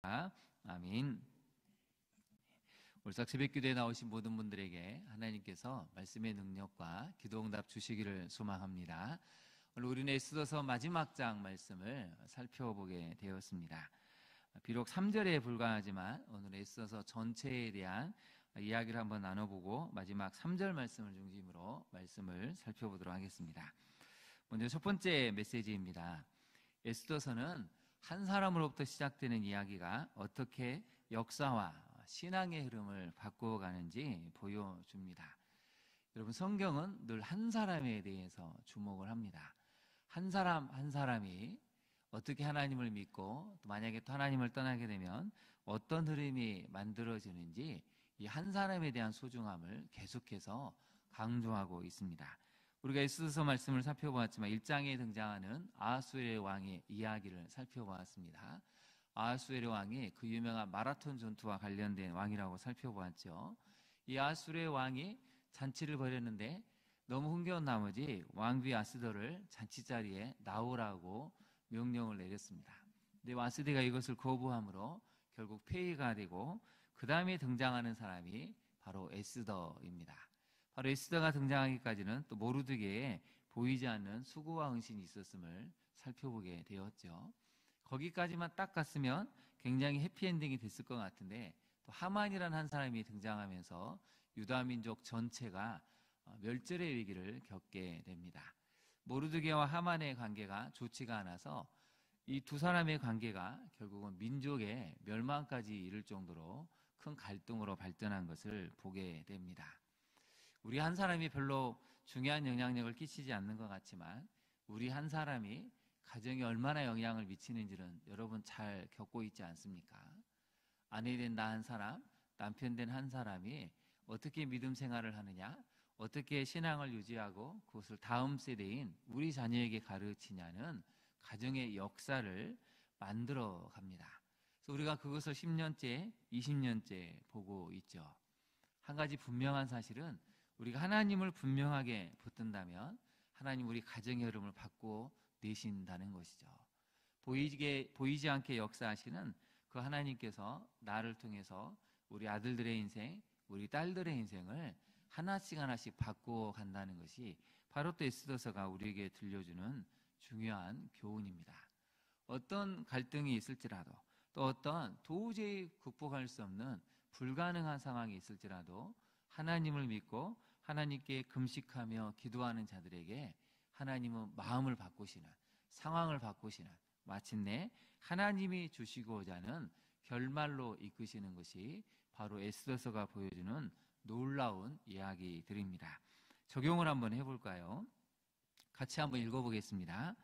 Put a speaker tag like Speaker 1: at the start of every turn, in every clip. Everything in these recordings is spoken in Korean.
Speaker 1: 하겠습니다. 아멘. 올삭 새벽기도에 나오신 모든 분들에게 하나님께서 말씀의 능력과 기도응답 주시기를 소망합니다. 오늘 우리는 에스더서 마지막 장 말씀을 살펴보게 되었습니다. 비록 3절에 불과하지만 오늘 에스더서 전체에 대한 이야기를 한번 나눠보고 마지막 3절 말씀을 중심으로 말씀을 살펴보도록 하겠습니다. 먼저 첫 번째 메시지입니다. 에스더서는 한 사람으로부터 시작되는 이야기가 어떻게 역사와 신앙의 흐름을 바꾸어가는지 보여줍니다. 여러분, 성경은 늘 한 사람에 대해서 주목을 합니다. 한 사람 한 사람이 어떻게 하나님을 믿고 또 만약에 또 하나님을 떠나게 되면 어떤 흐름이 만들어지는지 이 한 사람에 대한 소중함을 계속해서 강조하고 있습니다. 우리가 에스더서 말씀을 살펴보았지만 1장에 등장하는 아하수에르 왕의 이야기를 살펴보았습니다. 아하수에르 왕이 그 유명한 마라톤 전투와 관련된 왕이라고 살펴보았죠. 이 아하수에르 왕이 잔치를 벌였는데 너무 흥겨운 나머지 왕비 와스더를 잔치 자리에 나오라고 명령을 내렸습니다. 근데 와스더가 이것을 거부함으로 결국 폐위가 되고 그 다음에 등장하는 사람이 바로 에스더입니다. 바로 에스더가 등장하기까지는 또 모르드게에 보이지 않는 수고와 헌신이 있었음을 살펴보게 되었죠. 거기까지만 딱 갔으면 굉장히 해피엔딩이 됐을 것 같은데 또 하만이라는 한 사람이 등장하면서 유다 민족 전체가 멸절의 위기를 겪게 됩니다. 모르드게와 하만의 관계가 좋지가 않아서 이 두 사람의 관계가 결국은 민족의 멸망까지 이를 정도로 큰 갈등으로 발전한 것을 보게 됩니다. 우리 한 사람이 별로 중요한 영향력을 끼치지 않는 것 같지만 우리 한 사람이 가정에 얼마나 영향을 미치는지는 여러분 잘 겪고 있지 않습니까? 아내 된 나 한 사람, 남편 된 한 사람이 어떻게 믿음 생활을 하느냐, 어떻게 신앙을 유지하고 그것을 다음 세대인 우리 자녀에게 가르치냐는 가정의 역사를 만들어 갑니다. 그래서 우리가 그것을 10년째, 20년째 보고 있죠. 한 가지 분명한 사실은 우리가 하나님을 분명하게 붙든다면 하나님 우리 가정의 흐름을 바꾸어 내신다는 것이죠. 보이지 않게 역사하시는 그 하나님께서 나를 통해서 우리 아들들의 인생, 우리 딸들의 인생을 하나씩 하나씩 바꾸어 간다는 것이 바로 또 에스더서가 우리에게 들려주는 중요한 교훈입니다. 어떤 갈등이 있을지라도 또 어떤 도저히 극복할 수 없는 불가능한 상황이 있을지라도 하나님을 믿고 하나님께 금식하며 기도하는 자들에게 하나님은 마음을 바꾸시는, 상황을 바꾸시는, 마침내 하나님이 주시고자 하는 결말로 이끄시는 것이 바로 에스더서가 보여주는 놀라운 이야기들입니다. 적용을 한번 해볼까요? 같이 한번 읽어보겠습니다.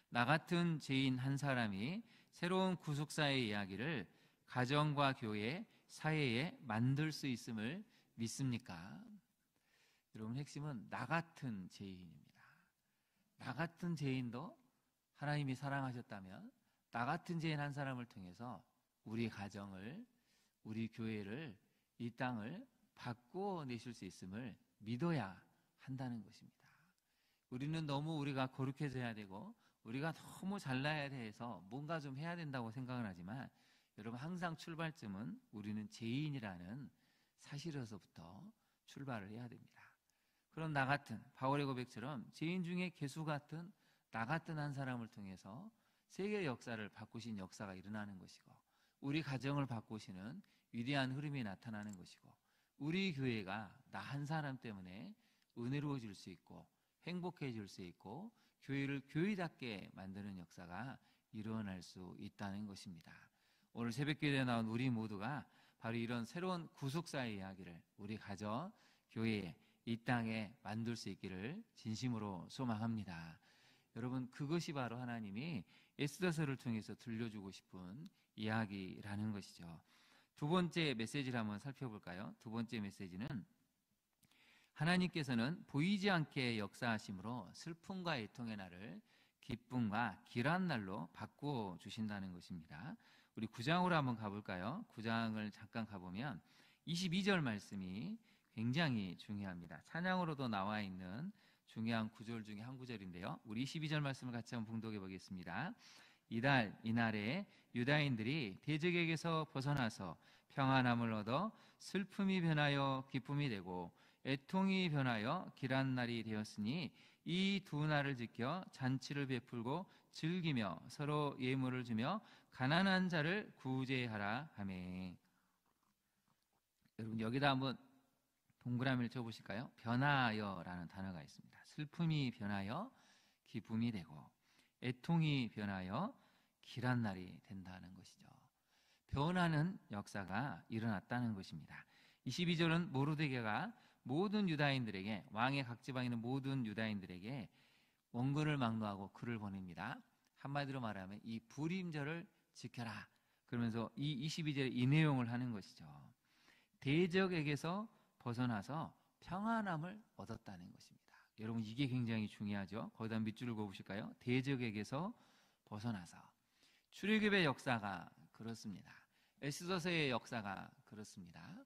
Speaker 1: 나 같은 죄인 한 사람이 새로운 구속사의 이야기를 가정과 교회, 사회에 만들 수 있음을 믿습니까? 여러분, 핵심은 나 같은 죄인입니다. 나 같은 죄인도 하나님이 사랑하셨다면 나 같은 죄인 한 사람을 통해서 우리 가정을, 우리 교회를, 이 땅을 바꿔내실 수 있음을 믿어야 한다는 것입니다. 우리는 너무 우리가 거룩해져야 되고 우리가 너무 잘나야 돼서 뭔가 좀 해야 된다고 생각을 하지만 여러분, 항상 출발점은 우리는 죄인이라는 사실에서부터 출발을 해야 됩니다. 그럼 나 같은 바울의 고백처럼 죄인 중에 개수 같은 나 같은 한 사람을 통해서 세계 역사를 바꾸신 역사가 일어나는 것이고 우리 가정을 바꾸시는 위대한 흐름이 나타나는 것이고 우리 교회가 나 한 사람 때문에 은혜로워질 수 있고 행복해질 수 있고 교회를 교회답게 만드는 역사가 일어날 수 있다는 것입니다. 오늘 새벽기도에 나온 우리 모두가 바로 이런 새로운 구속사의 이야기를 우리 가정, 교회에, 이 땅에 만들 수 있기를 진심으로 소망합니다. 여러분, 그것이 바로 하나님이 에스더서를 통해서 들려주고 싶은 이야기라는 것이죠. 두 번째 메시지를 한번 살펴볼까요? 두 번째 메시지는 하나님께서는 보이지 않게 역사하심으로 슬픔과 애통의 날을 기쁨과 길한 날로 바꾸어 주신다는 것입니다. 우리 9장으로 한번 가볼까요? 9장을 잠깐 가보면 22절 말씀이 굉장히 중요합니다. 찬양으로도 나와 있는 중요한 구절 중에 한 구절인데요. 우리 22절 말씀을 같이 한번 봉독해 보겠습니다. 이달 이날에 유다인들이 대적에게서 벗어나서 평안함을 얻어 슬픔이 변하여 기쁨이 되고 애통이 변하여 길한 날이 되었으니 이 두 날을 지켜 잔치를 베풀고 즐기며 서로 예물을 주며 가난한 자를 구제하라 하매. 여러분 여기다 한번 동그라미를 쳐보실까요? 변하여라는 단어가 있습니다. 슬픔이 변하여 기쁨이 되고 애통이 변하여 길한 날이 된다는 것이죠. 변하는 역사가 일어났다는 것입니다. 22절은 모르드게가 모든 유다인들에게, 왕의 각 지방에 있는 모든 유다인들에게 원군을 막론하고 글을 보냅니다. 한마디로 말하면 이 불임절을 지켜라. 그러면서 이 22절에 이 내용을 하는 것이죠. 대적에게서 벗어나서 평안함을 얻었다는 것입니다. 여러분 이게 굉장히 중요하죠. 거기다 밑줄을 그어보실까요? 대적에게서 벗어나서. 출애굽의 역사가 그렇습니다. 에스더서의 역사가 그렇습니다.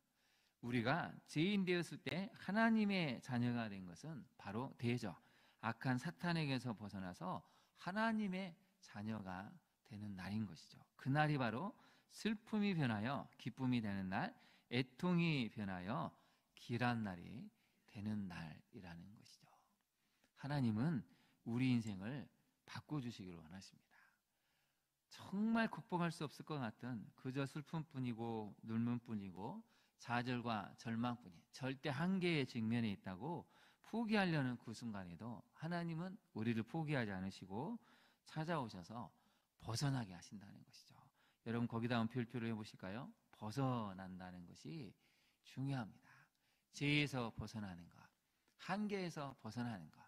Speaker 1: 우리가 죄인 되었을 때 하나님의 자녀가 된 것은 바로 대적, 악한 사탄에게서 벗어나서 하나님의 자녀가 되는 날인 것이죠. 그날이 바로 슬픔이 변하여 기쁨이 되는 날, 애통이 변하여 길한 날이 되는 날이라는 것이죠. 하나님은 우리 인생을 바꿔주시기를 원하십니다. 정말 극복할 수 없을 것 같은 그저 슬픔뿐이고 눈물뿐이고 좌절과 절망뿐이 절대 한계의 직면에 있다고 포기하려는 그 순간에도 하나님은 우리를 포기하지 않으시고 찾아오셔서 벗어나게 하신다는 것이죠. 여러분 거기다 한번 별표를 해보실까요? 벗어난다는 것이 중요합니다. 죄에서 벗어나는 것, 한계에서 벗어나는 것,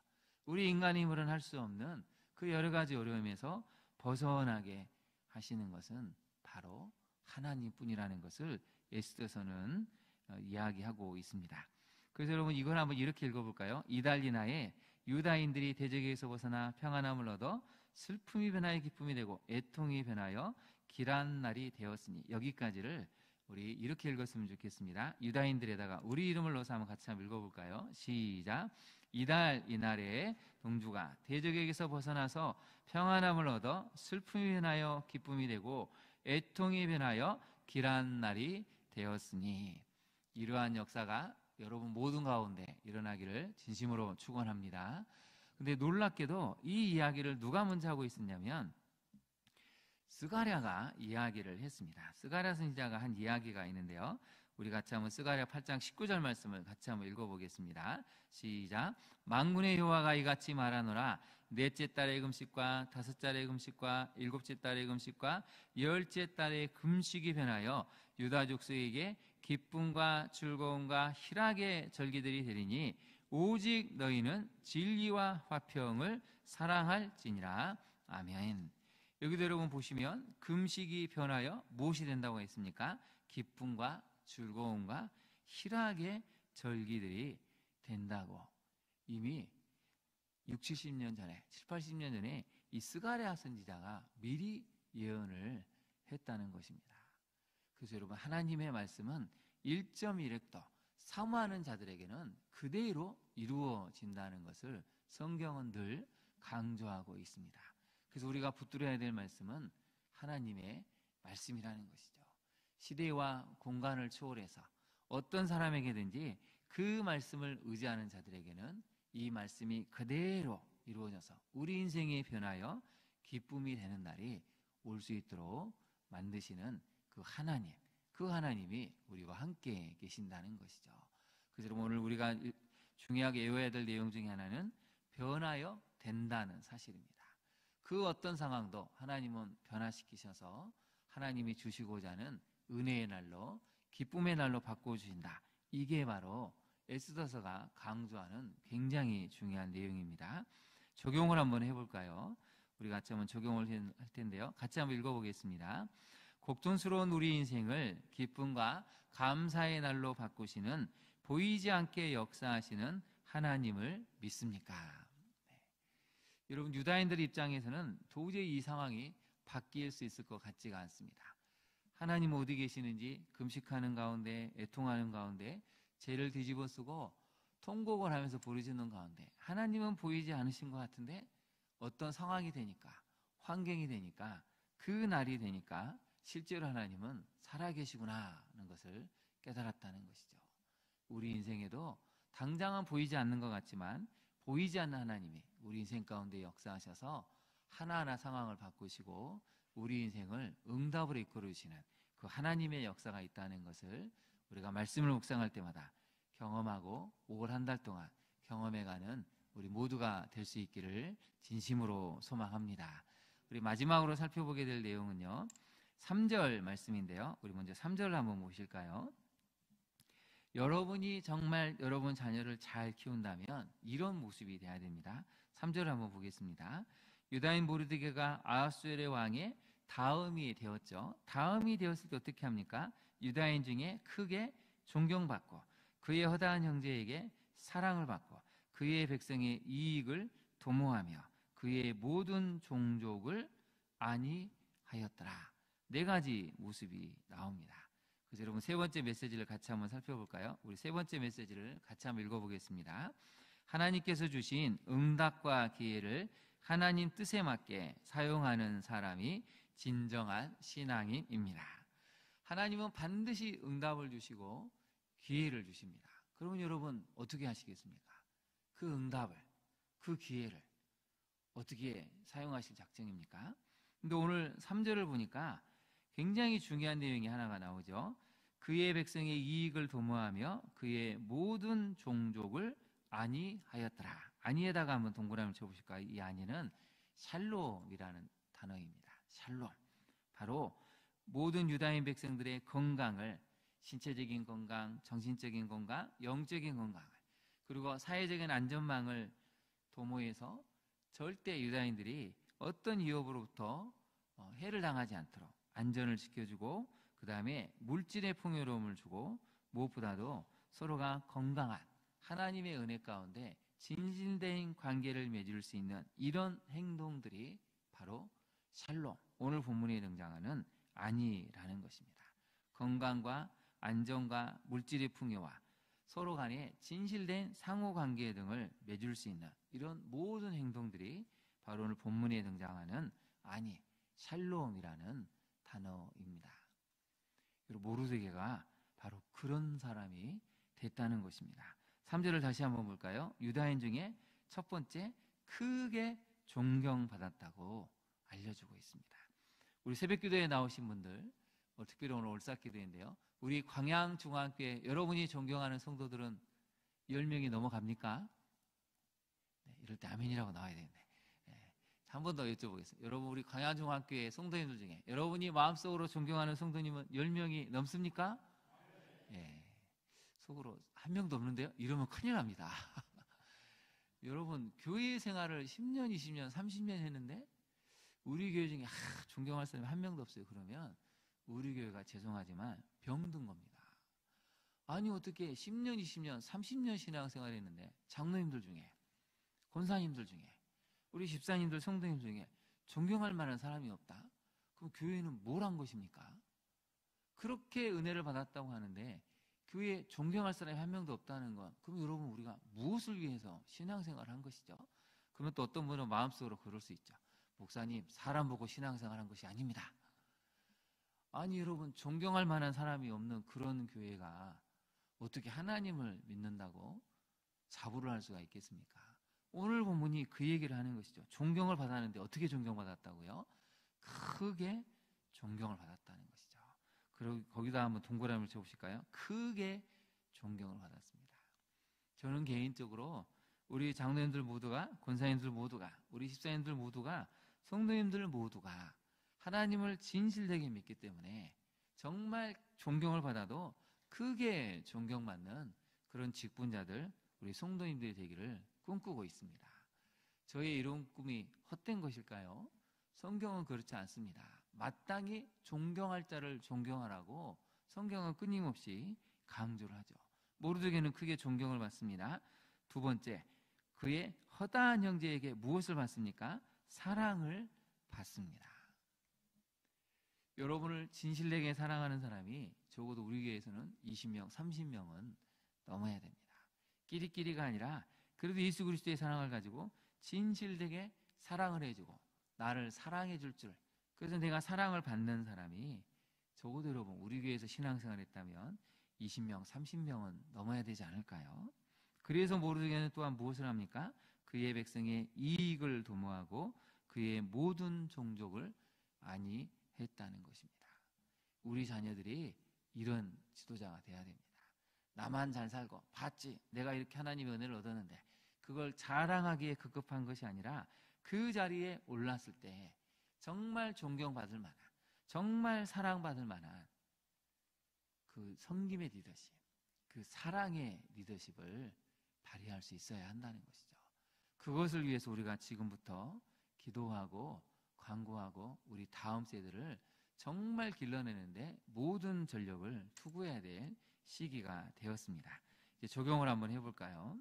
Speaker 1: 우리 인간의 힘으로는 할 수 없는 그 여러 가지 어려움에서 벗어나게 하시는 것은 바로 하나님뿐이라는 것을 에스더서는 이야기하고 있습니다. 그래서 여러분 이걸 한번 이렇게 읽어볼까요? 이달 이날에 유다인들이 대적에서 벗어나 평안함을 얻어 슬픔이 변하여 기쁨이 되고 애통이 변하여 길한 날이 되었으니. 여기까지를 우리 이렇게 읽었으면 좋겠습니다. 유다인들에다가 우리 이름을 넣어서 한번 같이 한번 읽어볼까요? 시작. 이달 이날에 동주가 대적에게서 벗어나서 평안함을 얻어 슬픔이 변하여 기쁨이 되고 애통이 변하여 길한 날이 되었으니. 이러한 역사가 여러분 모든 가운데 일어나기를 진심으로 축원합니다. 근데 놀랍게도 이 이야기를 누가 먼저 하고 있었냐면 스가랴가 이야기를 했습니다. 스가랴 선지자가 한 이야기가 있는데요. 우리 같이 한번 스가랴 8장 19절 말씀을 같이 한번 읽어보겠습니다. 시작. 만군의 여호와가 이같이 말하노라. 넷째 달의 금식과 다섯 달의 금식과 일곱째 달의 금식과 열째 달의 금식이 변하여 유다 족속에게 기쁨과 즐거움과 희락의 절기들이 되리니 오직 너희는 진리와 화평을 사랑할지니라. 아멘. 여기도 여러분 보시면 금식이 변하여 무엇이 된다고 했습니까? 기쁨과 즐거움과 희락의 절기들이 된다고 이미 60, 70년 전에 7, 80년 전에 이 스가랴 선지자가 미리 예언을 했다는 것입니다. 그래서 여러분 하나님의 말씀은 1.1획도 사모하는 자들에게는 그대로 이루어진다는 것을 성경은 늘 강조하고 있습니다. 그래서 우리가 붙들어야 될 말씀은 하나님의 말씀이라는 것이죠. 시대와 공간을 초월해서 어떤 사람에게든지 그 말씀을 의지하는 자들에게는 이 말씀이 그대로 이루어져서 우리 인생이 변하여 기쁨이 되는 날이 올 수 있도록 만드시는 그 하나님, 그 하나님이 우리와 함께 계신다는 것이죠. 그래서 오늘 우리가 중요하게 외워야 될 내용 중에 하나는 변하여 된다는 사실입니다. 그 어떤 상황도 하나님은 변화시키셔서 하나님이 주시고자 하는 은혜의 날로 기쁨의 날로 바꿔주신다. 이게 바로 에스더서가 강조하는 굉장히 중요한 내용입니다. 적용을 한번 해볼까요? 우리 같이 한번 적용을 할 텐데요. 같이 한번 읽어보겠습니다. 곡ton스러운 우리 인생을 기쁨과 감사의 날로 바꾸시는 보이지 않게 역사하시는 하나님을 믿습니까? 네. 여러분 유다인들 입장에서는 도저히 이 상황이 바뀔 수 있을 것 같지가 않습니다. 하나님 어디 계시는지 금식하는 가운데 애통하는 가운데 죄를 뒤집어쓰고 통곡을 하면서 부르짖는 가운데 하나님은 보이지 않으신 것 같은데 어떤 상황이 되니까 환경이 되니까 그 날이 되니까 실제로 하나님은 살아계시구나 하는 것을 깨달았다는 것이죠. 우리 인생에도 당장은 보이지 않는 것 같지만 보이지 않는 하나님이 우리 인생 가운데 역사하셔서 하나하나 상황을 바꾸시고 우리 인생을 응답으로 이끌어주시는 그 하나님의 역사가 있다는 것을 우리가 말씀을 묵상할 때마다 경험하고 5월 한 달 동안 경험해가는 우리 모두가 될 수 있기를 진심으로 소망합니다. 우리 마지막으로 살펴보게 될 내용은요, 3절 말씀인데요. 우리 먼저 3절을 한번 보실까요? 여러분이 정말 여러분 자녀를 잘 키운다면 이런 모습이 돼야 됩니다. 3절을 한번 보겠습니다. 유다인 모르드게가 아하수엘의 왕의 다음이 되었죠. 다음이 되었을 때 어떻게 합니까? 유다인 중에 크게 존경받고 그의 허다한 형제에게 사랑을 받고 그의 백성의 이익을 도모하며 그의 모든 종족을 안위하였더라. 4가지 모습이 나옵니다. 그래서 여러분 세 번째 메시지를 같이 한번 살펴볼까요? 우리 세 번째 메시지를 같이 한번 읽어보겠습니다. 하나님께서 주신 응답과 기회를 하나님 뜻에 맞게 사용하는 사람이 진정한 신앙인입니다. 하나님은 반드시 응답을 주시고 기회를 주십니다. 그러면 여러분 어떻게 하시겠습니까? 그 응답을, 그 기회를 어떻게 사용하실 작정입니까? 근데 오늘 3절을 보니까 굉장히 중요한 내용이 하나가 나오죠. 그의 백성의 이익을 도모하며 그의 모든 종족을 안위하였더라. 안위에다가 한번 동그라미를 쳐보실까요? 이 안위는 샬롬이라는 단어입니다. 샬롬. 바로 모든 유다인 백성들의 건강을, 신체적인 건강, 정신적인 건강, 영적인 건강을, 그리고 사회적인 안전망을 도모해서 절대 유다인들이 어떤 위협으로부터 해를 당하지 않도록 안전을 지켜주고, 그 다음에 물질의 풍요로움을 주고, 무엇보다도 서로가 건강한 하나님의 은혜 가운데 진실된 관계를 맺을 수 있는 이런 행동들이 바로 샬롬, 오늘 본문에 등장하는 안위라는 것입니다. 건강과 안전과 물질의 풍요와 서로 간의 진실된 상호관계 등을 맺을 수 있는 이런 모든 행동들이 바로 오늘 본문에 등장하는 안위, 샬롬이라는 단어입니다. 모르드게가 바로 그런 사람이 됐다는 것입니다. 3절을 다시 한번 볼까요? 유다인 중에 첫 번째, 크게 존경받았다고 알려주고 있습니다. 우리 새벽기도에 나오신 분들, 특별히 오늘 올싹기도인데요, 우리 광양중앙교회 여러분이 존경하는 성도들은 10명이 넘어갑니까? 네, 이럴 때 아멘이라고 나와야 되는데, 한 번 더 여쭤보겠습니다. 여러분, 우리 광양중앙교회 성도님들 중에 여러분이 마음속으로 존경하는 성도님은 10명이 넘습니까? 예, 속으로 한 명도 없는데요? 이러면 큰일 납니다. 여러분, 교회 생활을 10년, 20년, 30년 했는데 우리 교회 중에 존경할 사람이 한 명도 없어요. 그러면 우리 교회가 죄송하지만 병든 겁니다. 아니 어떻게 10년, 20년, 30년 신앙생활 했는데 장로님들 중에, 권사님들 중에, 우리 집사님들, 성도님 중에 존경할 만한 사람이 없다? 그럼 교회는 뭘 한 것입니까? 그렇게 은혜를 받았다고 하는데 교회에 존경할 사람이 한 명도 없다는 건, 그럼 여러분 우리가 무엇을 위해서 신앙생활을 한 것이죠? 그러면 또 어떤 분은 마음속으로 그럴 수 있죠. 목사님, 사람 보고 신앙생활 한 것이 아닙니다. 아니 여러분, 존경할 만한 사람이 없는 그런 교회가 어떻게 하나님을 믿는다고 자부를 할 수가 있겠습니까? 오늘 본문이 그 얘기를 하는 것이죠. 존경을 받았는데 어떻게 존경받았다고요? 크게 존경을 받았다는 것이죠. 그리고 거기다 한번 동그라미를 쳐보실까요? 크게 존경을 받았습니다. 저는 개인적으로 우리 장로님들 모두가, 권사님들 모두가, 우리 집사님들 모두가, 성도님들 모두가 하나님을 진실되게 믿기 때문에 정말 존경을 받아도 크게 존경받는 그런 직분자들, 우리 성도님들이 되기를 꿈꾸고 있습니다. 저의 이런 꿈이 헛된 것일까요? 성경은 그렇지 않습니다. 마땅히 존경할 자를 존경하라고 성경은 끊임없이 강조를 하죠. 모르드게는 크게 존경을 받습니다. 두 번째, 그의 허다한 형제에게 무엇을 받습니까? 사랑을 받습니다. 여러분을 진실되게 사랑하는 사람이 적어도 우리 교회에서는 20명, 30명은 넘어야 됩니다. 끼리끼리가 아니라 그래도 예수 그리스도의 사랑을 가지고 진실되게 사랑을 해주고 나를 사랑해 줄 줄, 그래서 내가 사랑을 받는 사람이 적어도 여러분 우리 교회에서 신앙생활을 했다면 20명, 30명은 넘어야 되지 않을까요? 그래서 모르드게는 또한 무엇을 합니까? 그의 백성의 이익을 도모하고 그의 모든 종족을 안위했다는 것입니다. 우리 자녀들이 이런 지도자가 돼야 됩니다. 나만 잘 살고 봤지, 내가 이렇게 하나님의 은혜를 얻었는데, 그걸 자랑하기에 급급한 것이 아니라 그 자리에 올랐을 때 정말 존경받을 만한, 정말 사랑받을 만한 그 섬김의 리더십, 그 사랑의 리더십을 발휘할 수 있어야 한다는 것이죠. 그것을 위해서 우리가 지금부터 기도하고 간구하고 우리 다음 세대를 정말 길러내는데 모든 전력을 투구해야 될 시기가 되었습니다. 이제 적용을 한번 해볼까요?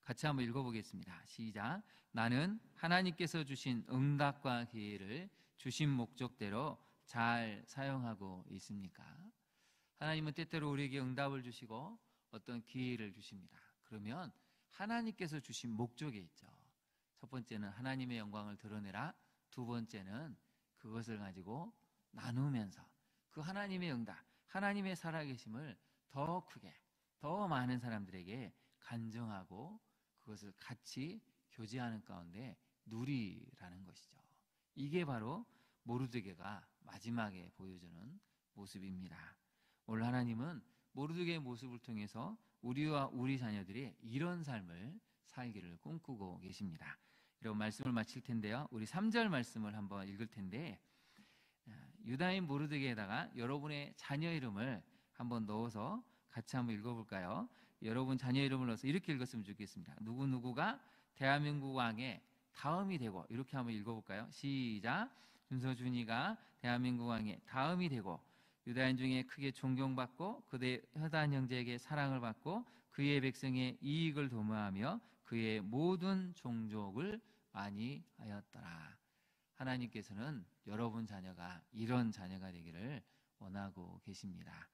Speaker 1: 같이 한번 읽어보겠습니다. 시작. 나는 하나님께서 주신 응답과 기회를 주신 목적대로 잘 사용하고 있습니까? 하나님은 때때로 우리에게 응답을 주시고 어떤 기회를 주십니다. 그러면 하나님께서 주신 목적이 있죠. 첫 번째는 하나님의 영광을 드러내라. 두 번째는 그것을 가지고 나누면서 그 하나님의 응답, 하나님의 살아계심을 더 크게, 더 많은 사람들에게 간증하고 그것을 같이 교제하는 가운데 누리라는 것이죠. 이게 바로 모르드게가 마지막에 보여주는 모습입니다. 오늘 하나님은 모르드게의 모습을 통해서 우리와 우리 자녀들이 이런 삶을 살기를 꿈꾸고 계십니다. 이런 말씀을 마칠 텐데요. 우리 3절 말씀을 한번 읽을 텐데, 유다인 모르드게에다가 여러분의 자녀 이름을 한번 넣어서 같이 한번 읽어볼까요? 여러분 자녀 이름을 넣어서 이렇게 읽었으면 좋겠습니다. 누구누구가 대한민국 왕의 다음이 되고, 이렇게 한번 읽어볼까요? 시작. 준서준이가 대한민국 왕의 다음이 되고 유다인 중에 크게 존경받고 그의 혈단 형제에게 사랑을 받고 그의 백성의 이익을 도모하며 그의 모든 종족을 안위하였더라. 하나님께서는 여러분 자녀가 이런 자녀가 되기를 원하고 계십니다.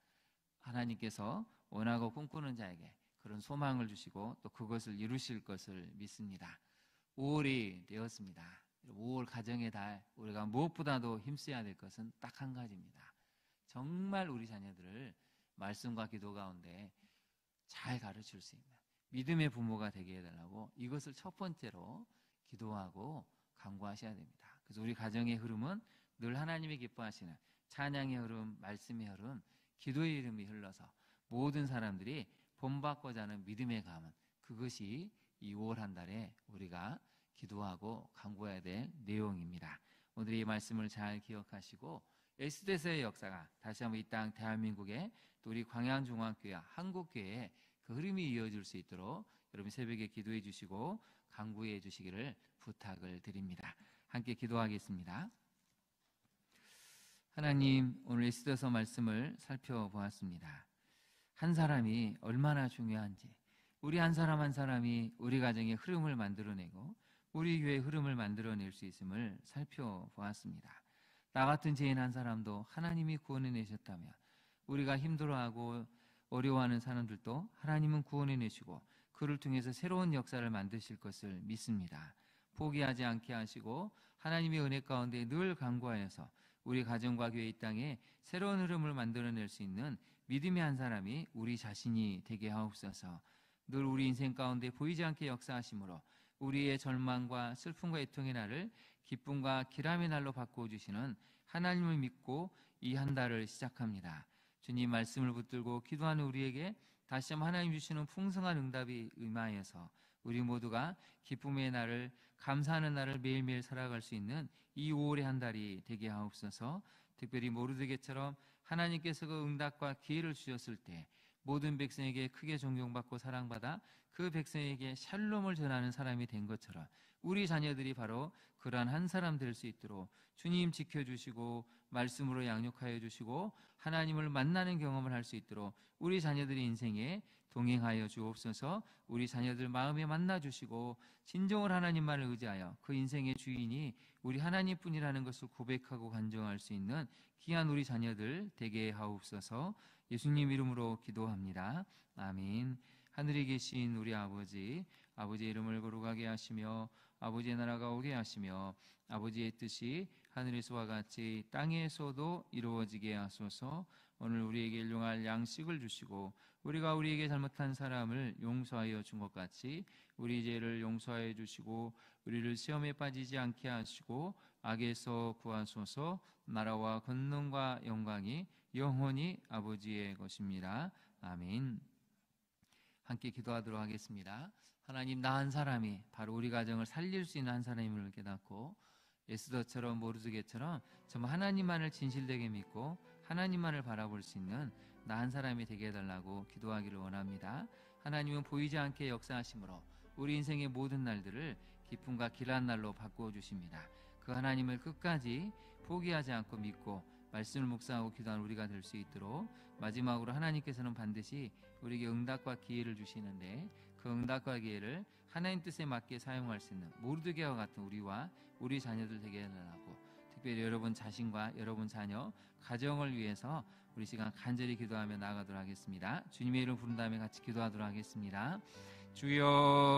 Speaker 1: 하나님께서 원하고 꿈꾸는 자에게 그런 소망을 주시고 또 그것을 이루실 것을 믿습니다. 5월이 되었습니다. 5월 가정의 달, 우리가 무엇보다도 힘써야 될 것은 딱 한 가지입니다. 정말 우리 자녀들을 말씀과 기도 가운데 잘 가르칠 수 있는 믿음의 부모가 되게 해달라고 이것을 첫 번째로 기도하고 간구하셔야 됩니다. 그래서 우리 가정의 흐름은 늘 하나님이 기뻐하시는 찬양의 흐름, 말씀의 흐름, 기도의 흐름이 흘러서 모든 사람들이 본받고자 하는 믿음의 가문, 그것이 이 5월 한 달에 우리가 기도하고 간구해야 될 내용입니다. 오늘 이 말씀을 잘 기억하시고 에스더서의 역사가 다시 한번 이 땅 대한민국에 또 우리 광양중앙교회, 한국교회에 그 흐름이 이어질 수 있도록 여러분 새벽에 기도해 주시고 간구해 주시기를 부탁을 드립니다. 함께 기도하겠습니다. 하나님, 오늘 에스더서 말씀을 살펴보았습니다. 한 사람이 얼마나 중요한지, 우리 한 사람 한 사람이 우리 가정의 흐름을 만들어내고 우리 교회의 흐름을 만들어낼 수 있음을 살펴보았습니다. 나 같은 죄인 한 사람도 하나님이 구원해내셨다면 우리가 힘들어하고 어려워하는 사람들도 하나님은 구원해내시고 그를 통해서 새로운 역사를 만드실 것을 믿습니다. 포기하지 않게 하시고 하나님의 은혜 가운데 늘 간구하여서 우리 가정과 교회 이 땅에 새로운 흐름을 만들어낼 수 있는 믿음의 한 사람이 우리 자신이 되게 하옵소서. 늘 우리 인생 가운데 보이지 않게 역사하심으로 우리의 절망과 슬픔과 애통의 날을 기쁨과 기람의 날로 바꾸어주시는 하나님을 믿고 이 한 달을 시작합니다. 주님 말씀을 붙들고 기도하는 우리에게 다시 한번 하나님 주시는 풍성한 응답이 임하여서 우리 모두가 기쁨의 날을, 감사하는 날을 매일매일 살아갈 수 있는 이 5월의 한 달이 되게 하옵소서. 특별히 모르드게처럼 하나님께서 그 응답과 기회를 주셨을 때 모든 백성에게 크게 존경받고 사랑받아 그 백성에게 샬롬을 전하는 사람이 된 것처럼 우리 자녀들이 바로 그러한 한 사람 될 수 있도록 주님 지켜주시고 말씀으로 양육하여 주시고 하나님을 만나는 경험을 할 수 있도록 우리 자녀들의 인생에 동행하여 주옵소서. 우리 자녀들 마음에 만나주시고 진정을 하나님만을 의지하여 그 인생의 주인이 우리 하나님뿐이라는 것을 고백하고 간증할 수 있는 귀한 우리 자녀들 되게 하옵소서. 예수님 이름으로 기도합니다. 아멘. 하늘에 계신 우리 아버지, 아버지의 이름을 거룩하게 하시며 아버지의 나라가 오게 하시며 아버지의 뜻이 하늘에서와 같이 땅에서도 이루어지게 하소서. 오늘 우리에게 일용할 양식을 주시고 우리가 우리에게 잘못한 사람을 용서하여 준 것 같이 우리 죄를 용서하여 주시고 우리를 시험에 빠지지 않게 하시고 악에서 구하소서. 나라와 권능과 영광이 영원히 아버지의 것입니다. 아멘. 함께 기도하도록 하겠습니다. 하나님, 나 한 사람이 바로 우리 가정을 살릴 수 있는 한 사람임을 깨닫고 에스더처럼 모르드게처럼 정말 하나님만을 진실되게 믿고 하나님만을 바라볼 수 있는 나 한 사람이 되게 해달라고 기도하기를 원합니다. 하나님은 보이지 않게 역사하심으로 우리 인생의 모든 날들을 기쁨과 길한 날로 바꾸어 주십니다. 그 하나님을 끝까지 포기하지 않고 믿고 말씀을 묵상하고 기도하는 우리가 될 수 있도록 마지막으로 하나님께서는 반드시 우리에게 응답과 기회를 주시는데 그 응답과 기회를 하나님 뜻에 맞게 사용할 수 있는 모르드게와 같은 우리와 우리 자녀들 되게 해달라고, 특별히 여러분 자신과 여러분 자녀 가정을 위해서 우리 시간 간절히 기도하며 나아가도록 하겠습니다. 주님의 이름 부른 다음에 같이 기도하도록 하겠습니다. 주여